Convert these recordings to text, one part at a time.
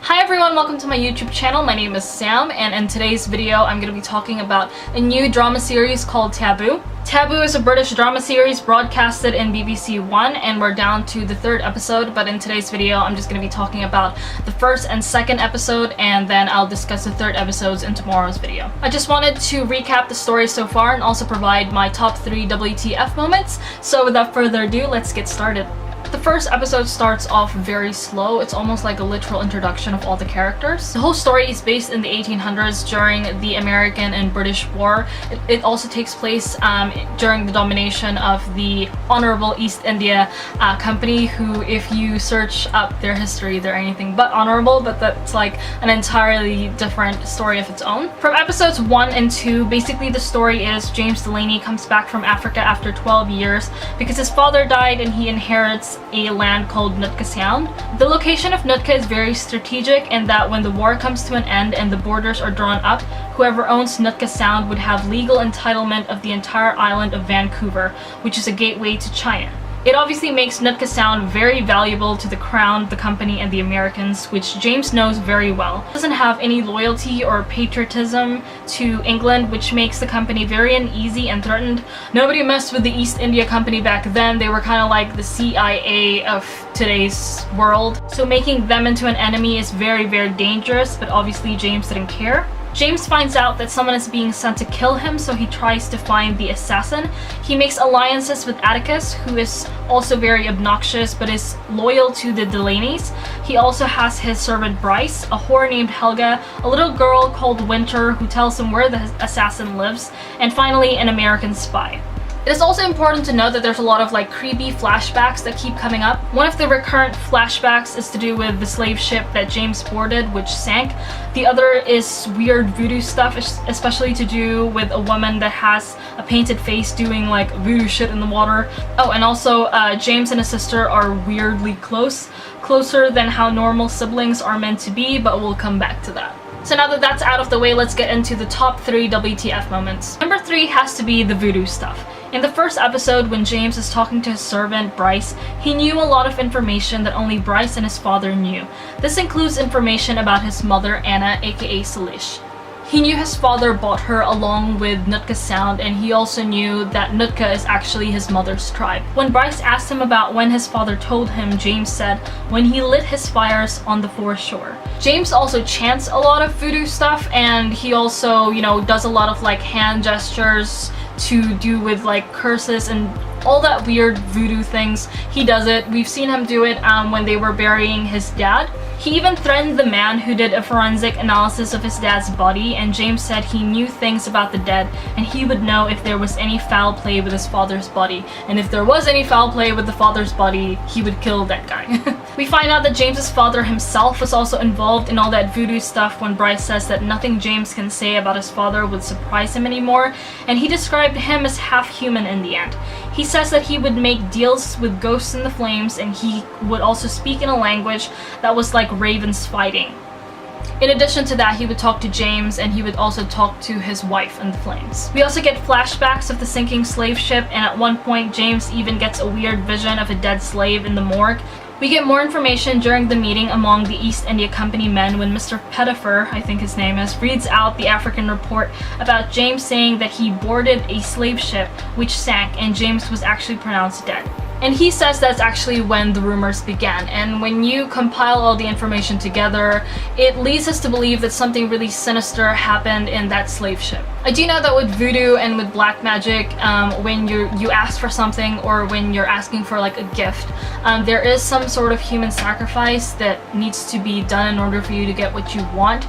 Hi everyone, welcome to my YouTube channel. My name is Sam, and in today's video I'm going to be talking about a new drama series called Taboo. Taboo is a British drama series broadcasted in BBC One, and we're down to the third episode, but in today's video I'm just going to be talking about the first and second episode, and then I'll discuss the third episodes in tomorrow's video. I just wanted to recap the story so far and also provide my top 3 WTF moments, so without further ado, let's get started. The first episode starts off very slow. It's almost like a literal introduction of all the characters. The whole story is based in the 1800s during the American and British War. It also takes place during the domination of the Honorable East India Company, who, if you search up their history, they're anything but honorable, but that's like an entirely different story of its own. From episodes 1 and 2, basically the story is James Delaney comes back from Africa after 12 years because his father died and he inherits a land called Nootka Sound. The location of Nootka is very strategic in that when the war comes to an end and the borders are drawn up, whoever owns Nootka Sound would have legal entitlement of the entire island of Vancouver, which is a gateway to China. It obviously makes Nootka Sound very valuable to the Crown, the company, and the Americans, which James knows very well. He doesn't have any loyalty or patriotism to England, which makes the company very uneasy and threatened. Nobody messed with the East India Company back then. They were kind of like the CIA of today's world. So making them into an enemy is very, very dangerous, but obviously James didn't care. James finds out that someone is being sent to kill him, so he tries to find the assassin. He makes alliances with Atticus, who is also very obnoxious but is loyal to the Delaneys. He also has his servant Bryce, a whore named Helga, a little girl called Winter who tells him where the assassin lives, and finally an American spy. It is also important to note that there's a lot of creepy flashbacks that keep coming up. One of the recurrent flashbacks is to do with the slave ship that James boarded, which sank. The other is weird voodoo stuff, especially to do with a woman that has a painted face doing voodoo shit in the water. Oh, and also James and his sister are weirdly closer than how normal siblings are meant to be, but we'll come back to that. So now that that's out of the way, let's get into the top 3 WTF moments. Number 3 has to be the voodoo stuff. In the first episode, when James is talking to his servant Bryce, he knew a lot of information that only Bryce and his father knew. This includes information about his mother, Anna, aka Salish. He knew his father bought her along with Nootka Sound, and he also knew that Nootka is actually his mother's tribe. When Bryce asked him about when his father told him, James said, when he lit his fires on the foreshore. James also chants a lot of voodoo stuff, and he also, does a lot of hand gestures to do with curses and all that weird voodoo things. He does it. We've seen him do it when they were burying his dad. He even threatened the man who did a forensic analysis of his dad's body, and James said he knew things about the dead and he would know if there was any foul play with his father's body, and if there was any foul play with the father's body, he would kill that guy. We find out that James's father himself was also involved in all that voodoo stuff when Bryce says that nothing James can say about his father would surprise him anymore, and he described him as half human in the end. He says that he would make deals with ghosts in the flames, and he would also speak in a language that was like ravens fighting. In addition to that, he would talk to James, and he would also talk to his wife in the flames. We also get flashbacks of the sinking slave ship, and at one point James even gets a weird vision of a dead slave in the morgue. We get more information during the meeting among the East India Company men when Mr. Pettifer, I think his name is, reads out the African report about James saying that he boarded a slave ship which sank and James was actually pronounced dead. And he says that's actually when the rumors began, and when you compile all the information together, it leads us to believe that something really sinister happened in that slave ship. I do know that with voodoo and with black magic, when you ask for something or when you're asking for a gift, there is some sort of human sacrifice that needs to be done in order for you to get what you want.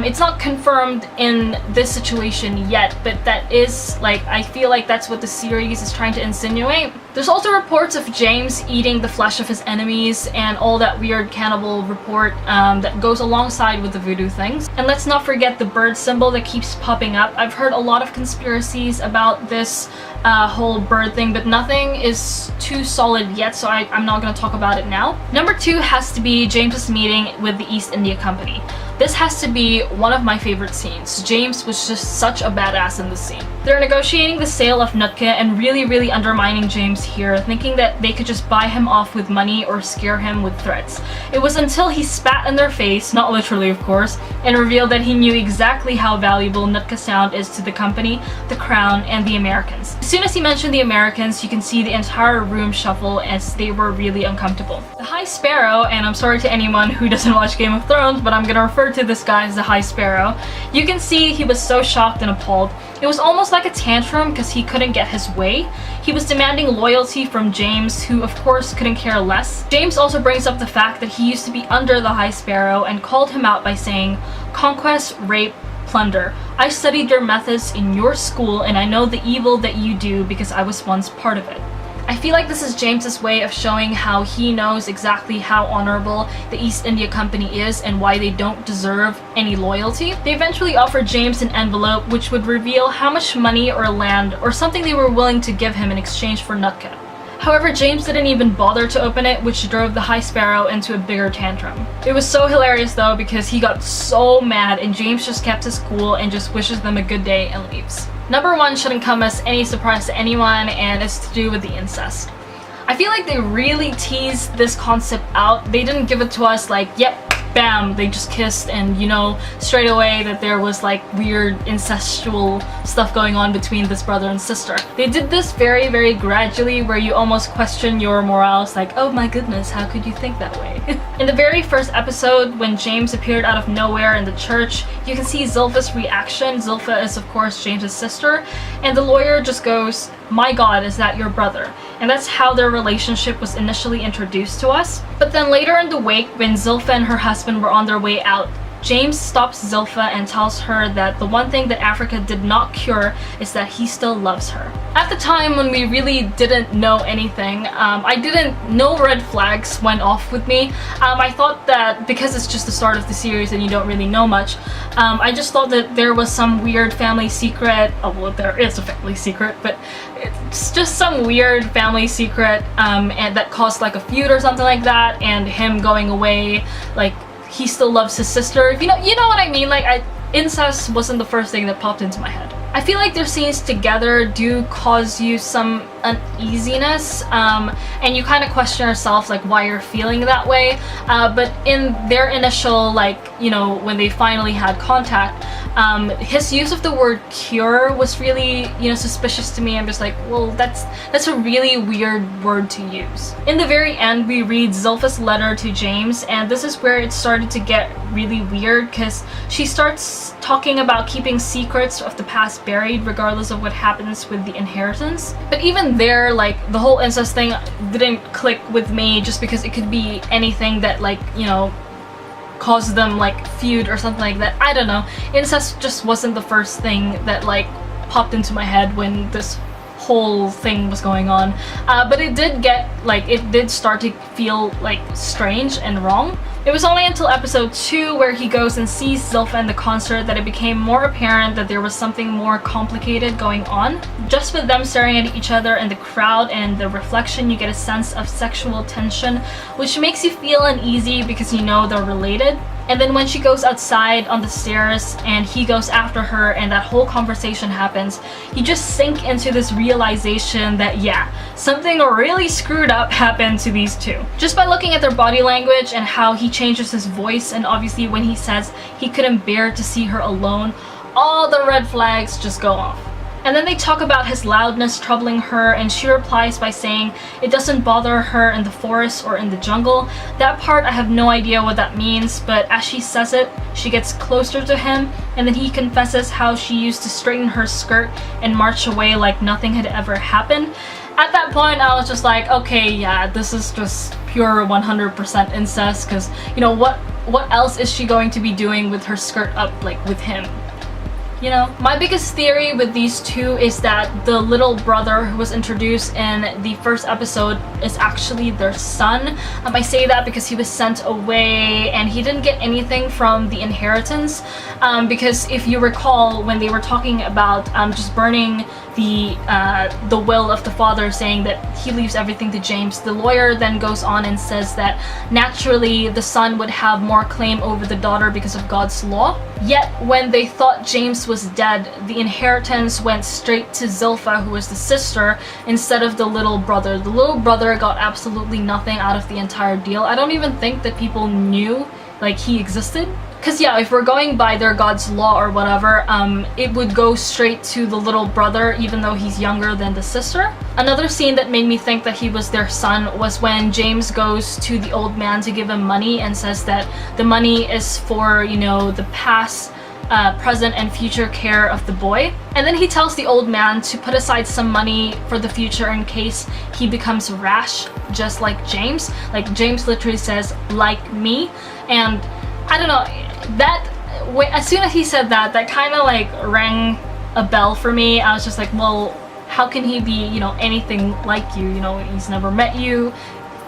It's not confirmed in this situation yet, but that is I feel like that's what the series is trying to insinuate. There's also reports of James eating the flesh of his enemies and all that weird cannibal report that goes alongside with the voodoo things. And let's not forget the bird symbol that keeps popping up. I've heard a lot of conspiracies about this whole bird thing, but nothing is too solid yet, so I'm not going to talk about it now. Number 2 has to be James's meeting with the East India Company. This has to be one of my favorite scenes. James was just such a badass in this scene. They're negotiating the sale of Nootka and really undermining James here, thinking that they could just buy him off with money or scare him with threats. It was until he spat in their face, not literally of course, and revealed that he knew exactly how valuable Nootka Sound is to the company, the crown, and the Americans. As soon as he mentioned the Americans, you can see the entire room shuffle as they were really uncomfortable. The High Sparrow, and I'm sorry to anyone who doesn't watch Game of Thrones, but I'm gonna refer to this guy as the High Sparrow. You can see he was so shocked and appalled. It was almost like a tantrum because he couldn't get his way. He was demanding loyalty from James, who of course couldn't care less. James also brings up the fact that he used to be under the High Sparrow and called him out by saying, "Conquest, rape, plunder. I studied your methods in your school and I know the evil that you do because I was once part of it." I feel like this is James's way of showing how he knows exactly how honorable the East India Company is and why they don't deserve any loyalty. They eventually offered James an envelope which would reveal how much money or land or something they were willing to give him in exchange for Nootka. However, James didn't even bother to open it, which drove the High Sparrow into a bigger tantrum. It was so hilarious though because he got so mad and James just kept his cool and just wishes them a good day and leaves. Number 1 shouldn't come as any surprise to anyone, and it's to do with the incest. I feel like they really teased this concept out. They didn't give it to us like, yep, bam, they just kissed and you know straight away that there was like weird incestual stuff going on between this brother and sister. They did this very gradually where you almost question your morals like, oh my goodness, how could you think that way? In the very first episode, when James appeared out of nowhere in the church, you can see Zilpha's reaction. Zilpha is of course James's sister, and the lawyer just goes, "My God, is that your brother?" And that's how their relationship was initially introduced to us. But then later in the wake, when Zilpha and her husband were on their way out, James stops Zilpha and tells her that the one thing that Africa did not cure is that he still loves her. At the time when we really didn't know anything, no red flags went off with me. I thought that because it's just the start of the series and you don't really know much, I just thought that there was some weird family secret. Oh, well, there is a family secret, but it's just some weird family secret and that caused like a feud or something like that, and him going away, like he still loves his sister. You know what I mean? Like, incest wasn't the first thing that popped into my head. I feel like their scenes together do cause you some uneasiness, and you kind of question yourself like why you're feeling that way. But in their initial, like, you know, when they finally had contact, his use of the word cure was really, you know, suspicious to me. I'm just like, well, that's a really weird word to use. In the very end, we read Zilpha's letter to James, and this is where it started to get really weird because she starts talking about keeping secrets of the past buried regardless of what happens with the inheritance. But even there, like, the whole incest thing didn't click with me just because it could be anything that, like, you know, caused them like feud or something like that. I don't know. Incest just wasn't the first thing that like popped into my head when this whole thing was going on. But it did start to feel like strange and wrong. It was only until episode 2 where he goes and sees Zilpha in the concert that it became more apparent that there was something more complicated going on. Just with them staring at each other in the crowd and the reflection, you get a sense of sexual tension, which makes you feel uneasy because you know they're related. And then when she goes outside on the stairs and he goes after her and that whole conversation happens, you just sink into this realization that yeah, something really screwed up happened to these two. Just by looking at their body language and how he changes his voice, and obviously when he says he couldn't bear to see her alone, all the red flags just go off. And then they talk about his loudness troubling her, and she replies by saying it doesn't bother her in the forest or in the jungle. That part I have no idea what that means, but as she says it, she gets closer to him, and then he confesses how she used to straighten her skirt and march away like nothing had ever happened. At that point, I was just like, okay, yeah, this is just pure 100% incest, because, you know, what else is she going to be doing with her skirt up, like, with him? you know? My biggest theory with these two is that the little brother who was introduced in the first episode is actually their son. I say that because he was sent away and he didn't get anything from the inheritance, because if you recall when they were talking about just burning the will of the father, saying that he leaves everything to James, the lawyer then goes on and says that naturally the son would have more claim over the daughter because of God's law. Yet when they thought James was dead, the inheritance went straight to Zilpha, who was the sister, instead of the little brother. The little brother got absolutely nothing out of the entire deal. I don't even think that people knew like he existed. Because yeah, if we're going by their God's law or whatever, it would go straight to the little brother even though he's younger than the sister. Another scene that made me think that he was their son was when James goes to the old man to give him money and says that the money is for, you know, the past, present and future care of the boy. And then he tells the old man to put aside some money for the future in case he becomes rash, just like James. Like James literally says, like me. And I don't know, that as soon as he said that, that kind of like rang a bell for me. I was just like, well, how can he be, you know, anything like you? You know, he's never met you.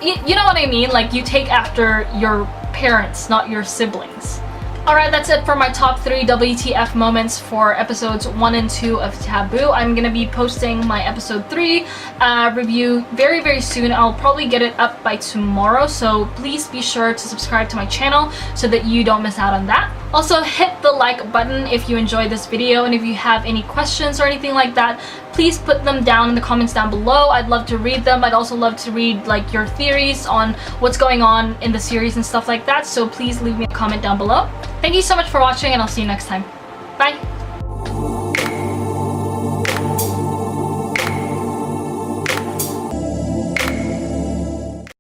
You know what I mean? Like, you take after your parents, not your siblings. Alright, that's it for my top 3 WTF moments for episodes 1 and 2 of Taboo. I'm gonna be posting my episode 3 review very, very soon. I'll probably get it up by tomorrow, so please be sure to subscribe to my channel so that you don't miss out on that. Also, hit the like button if you enjoyed this video, and if you have any questions or anything like that, please put them down in the comments down below. I'd love to read them. I'd also love to read like your theories on what's going on in the series and stuff like that, so please leave me a comment down below. Thank you so much for watching, and I'll see you next time. Bye!